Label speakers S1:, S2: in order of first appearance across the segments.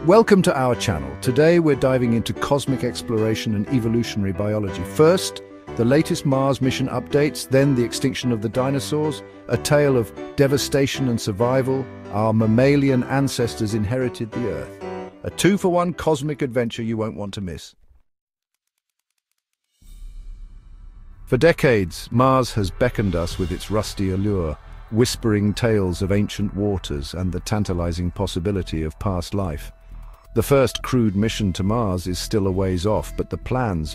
S1: Welcome to our channel. Today we're diving into cosmic exploration and evolutionary biology. First, the latest Mars mission updates, then the extinction of the dinosaurs, a tale of devastation and survival. Our mammalian ancestors inherited the Earth. A two-for-one cosmic adventure you won't want to miss. For decades, Mars has beckoned us with its rusty allure, whispering tales of ancient waters and the tantalizing possibility of past life. The first crewed mission to Mars is still a ways off, but the plans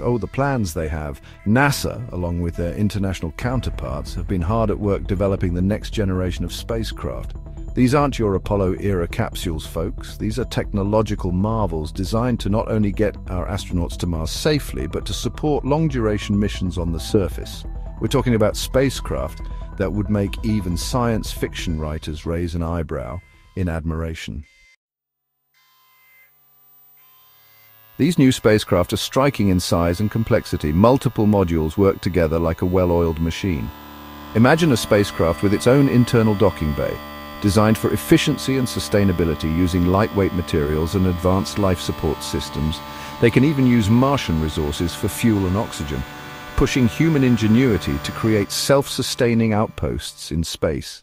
S1: they have. NASA, along with their international counterparts, have been hard at work developing the next generation of spacecraft. These aren't your Apollo-era capsules, folks. These are technological marvels designed to not only get our astronauts to Mars safely, but to support long-duration missions on the surface. We're talking about spacecraft that would make even science fiction writers raise an eyebrow in admiration. These new spacecraft are striking in size and complexity. Multiple modules work together like a well-oiled machine. Imagine a spacecraft with its own internal docking bay, designed for efficiency and sustainability using lightweight materials and advanced life support systems. They can even use Martian resources for fuel and oxygen, pushing human ingenuity to create self-sustaining outposts in space.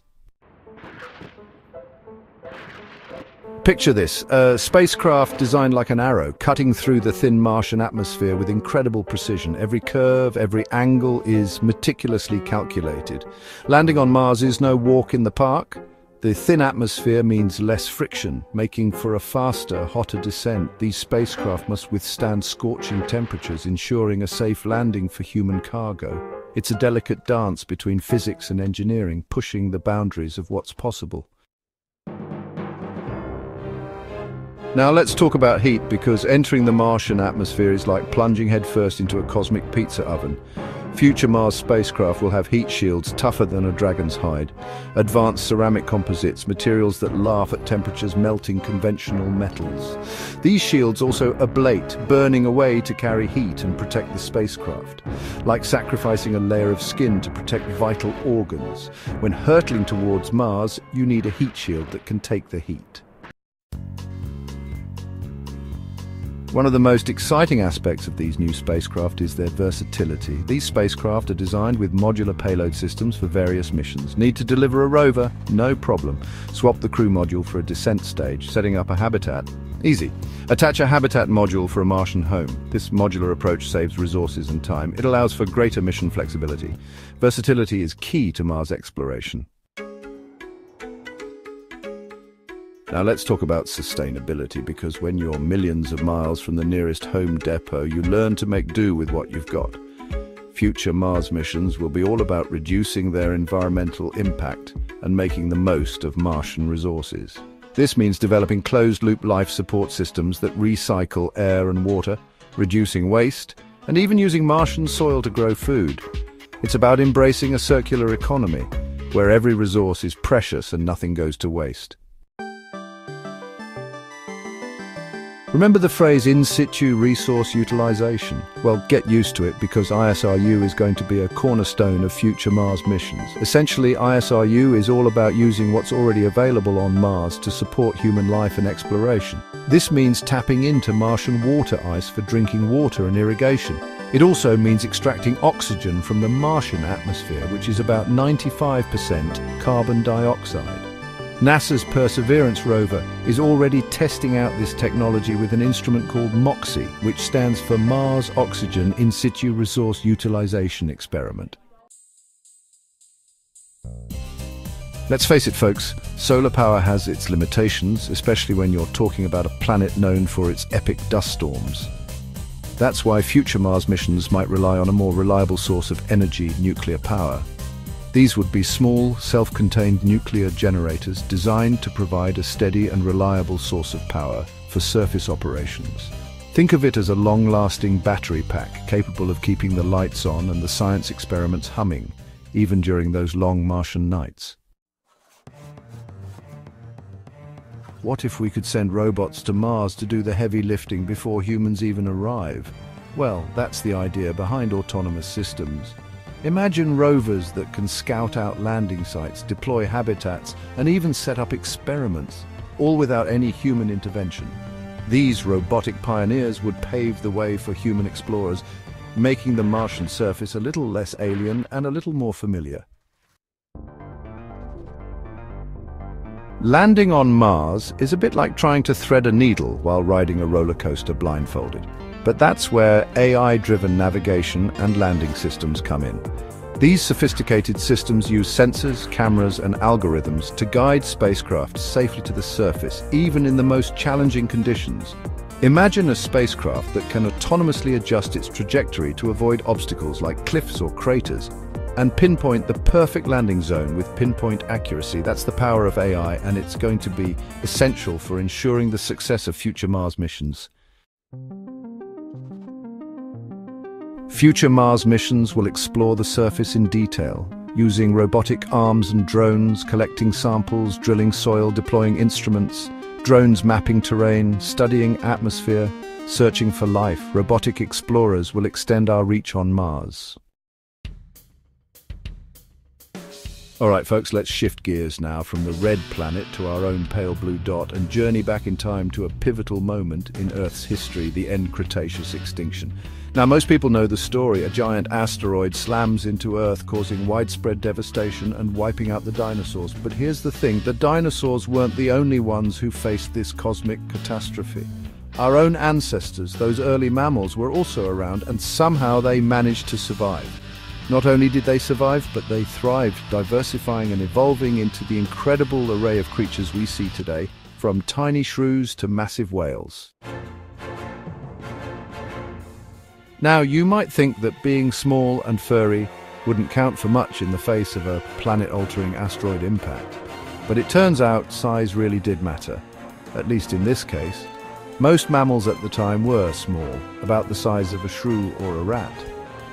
S1: Picture this, a spacecraft designed like an arrow, cutting through the thin Martian atmosphere with incredible precision. Every curve, every angle is meticulously calculated. Landing on Mars is no walk in the park. The thin atmosphere means less friction, making for a faster, hotter descent. These spacecraft must withstand scorching temperatures, ensuring a safe landing for human cargo. It's a delicate dance between physics and engineering, pushing the boundaries of what's possible. Now let's talk about heat, because entering the Martian atmosphere is like plunging headfirst into a cosmic pizza oven. Future Mars spacecraft will have heat shields tougher than a dragon's hide, advanced ceramic composites, materials that laugh at temperatures melting conventional metals. These shields also ablate, burning away to carry heat and protect the spacecraft, like sacrificing a layer of skin to protect vital organs. When hurtling towards Mars, you need a heat shield that can take the heat. One of the most exciting aspects of these new spacecraft is their versatility. These spacecraft are designed with modular payload systems for various missions. Need to deliver a rover? No problem. Swap the crew module for a descent stage. Setting up a habitat? Easy. Attach a habitat module for a Martian home. This modular approach saves resources and time. It allows for greater mission flexibility. Versatility is key to Mars exploration. Now let's talk about sustainability, because when you're millions of miles from the nearest home depot, you learn to make do with what you've got. Future Mars missions will be all about reducing their environmental impact and making the most of Martian resources. This means developing closed-loop life support systems that recycle air and water, reducing waste, and even using Martian soil to grow food. It's about embracing a circular economy, where every resource is precious and nothing goes to waste. Remember the phrase in-situ resource utilization? Well, get used to it, because ISRU is going to be a cornerstone of future Mars missions. Essentially, ISRU is all about using what's already available on Mars to support human life and exploration. This means tapping into Martian water ice for drinking water and irrigation. It also means extracting oxygen from the Martian atmosphere, which is about 95% carbon dioxide. NASA's Perseverance rover is already testing out this technology with an instrument called MOXIE, which stands for Mars Oxygen In-Situ Resource Utilization Experiment. Let's face it, folks, solar power has its limitations, especially when you're talking about a planet known for its epic dust storms. That's why future Mars missions might rely on a more reliable source of energy, nuclear power. These would be small, self-contained nuclear generators designed to provide a steady and reliable source of power for surface operations. Think of it as a long-lasting battery pack capable of keeping the lights on and the science experiments humming, even during those long Martian nights. What if we could send robots to Mars to do the heavy lifting before humans even arrive? Well, that's the idea behind autonomous systems. Imagine rovers that can scout out landing sites, deploy habitats, and even set up experiments, all without any human intervention. These robotic pioneers would pave the way for human explorers, making the Martian surface a little less alien and a little more familiar. Landing on Mars is a bit like trying to thread a needle while riding a roller coaster blindfolded. But that's where AI-driven navigation and landing systems come in. These sophisticated systems use sensors, cameras, and algorithms to guide spacecraft safely to the surface, even in the most challenging conditions. Imagine a spacecraft that can autonomously adjust its trajectory to avoid obstacles like cliffs or craters, and pinpoint the perfect landing zone with pinpoint accuracy. That's the power of AI, and it's going to be essential for ensuring the success of future Mars missions. Future Mars missions will explore the surface in detail, using robotic arms and drones, collecting samples, drilling soil, deploying instruments, drones mapping terrain, studying atmosphere, searching for life. Robotic explorers will extend our reach on Mars. All right, folks, let's shift gears now from the red planet to our own pale blue dot and journey back in time to a pivotal moment in Earth's history, the end Cretaceous extinction. Now, most people know the story. A giant asteroid slams into Earth, causing widespread devastation and wiping out the dinosaurs. But here's the thing, the dinosaurs weren't the only ones who faced this cosmic catastrophe. Our own ancestors, those early mammals, were also around, and somehow they managed to survive. Not only did they survive, but they thrived, diversifying and evolving into the incredible array of creatures we see today, from tiny shrews to massive whales. Now, you might think that being small and furry wouldn't count for much in the face of a planet-altering asteroid impact. But it turns out size really did matter, at least in this case. Most mammals at the time were small, about the size of a shrew or a rat.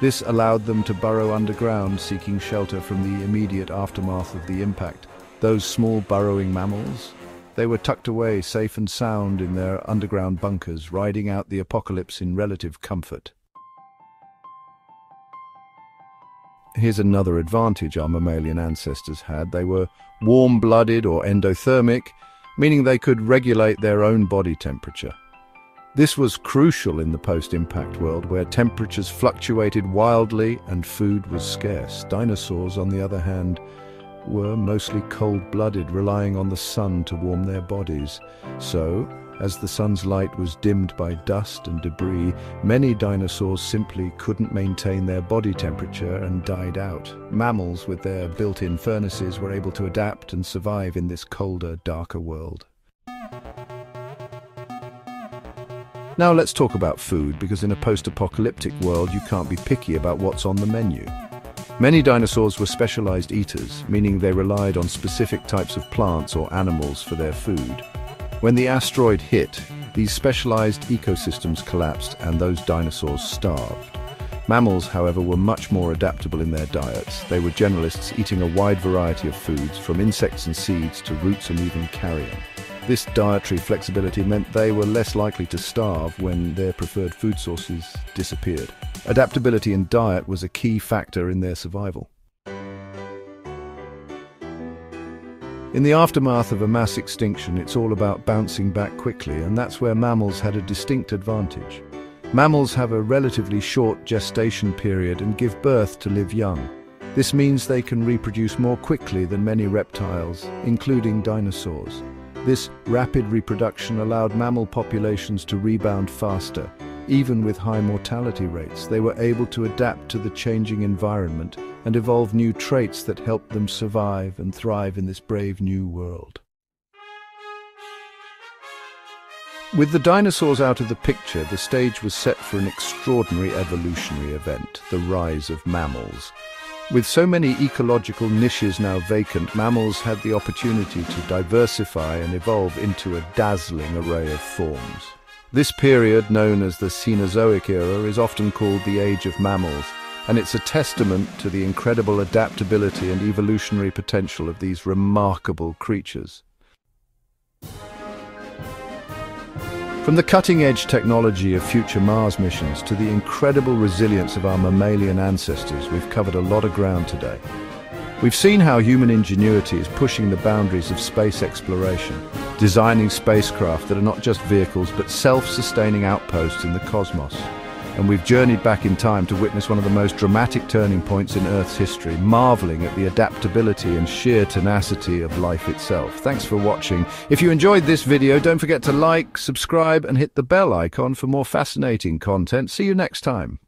S1: This allowed them to burrow underground, seeking shelter from the immediate aftermath of the impact. Those small burrowing mammals, they were tucked away safe and sound in their underground bunkers, riding out the apocalypse in relative comfort. Here's another advantage our mammalian ancestors had. They were warm-blooded or endothermic, meaning they could regulate their own body temperature. This was crucial in the post-impact world, where temperatures fluctuated wildly and food was scarce. Dinosaurs, on the other hand, were mostly cold-blooded, relying on the sun to warm their bodies. So, as the sun's light was dimmed by dust and debris, many dinosaurs simply couldn't maintain their body temperature and died out. Mammals, with their built-in furnaces, were able to adapt and survive in this colder, darker world. Now let's talk about food, because in a post-apocalyptic world you can't be picky about what's on the menu. Many dinosaurs were specialized eaters, meaning they relied on specific types of plants or animals for their food. When the asteroid hit, these specialized ecosystems collapsed and those dinosaurs starved. Mammals, however, were much more adaptable in their diets. They were generalists, eating a wide variety of foods, from insects and seeds to roots and even carrion. This dietary flexibility meant they were less likely to starve when their preferred food sources disappeared. Adaptability in diet was a key factor in their survival. In the aftermath of a mass extinction, it's all about bouncing back quickly, and that's where mammals had a distinct advantage. Mammals have a relatively short gestation period and give birth to live young. This means they can reproduce more quickly than many reptiles, including dinosaurs. This rapid reproduction allowed mammal populations to rebound faster. Even with high mortality rates, they were able to adapt to the changing environment and evolve new traits that helped them survive and thrive in this brave new world. With the dinosaurs out of the picture, the stage was set for an extraordinary evolutionary event, the rise of mammals. With so many ecological niches now vacant, mammals had the opportunity to diversify and evolve into a dazzling array of forms. This period, known as the Cenozoic era, is often called the Age of Mammals, and it's a testament to the incredible adaptability and evolutionary potential of these remarkable creatures. From the cutting-edge technology of future Mars missions to the incredible resilience of our mammalian ancestors, we've covered a lot of ground today. We've seen how human ingenuity is pushing the boundaries of space exploration, designing spacecraft that are not just vehicles but self-sustaining outposts in the cosmos. And we've journeyed back in time to witness one of the most dramatic turning points in Earth's history, marveling at the adaptability and sheer tenacity of life itself. Thanks for watching. If you enjoyed this video, don't forget to like, subscribe, and hit the bell icon for more fascinating content. See you next time.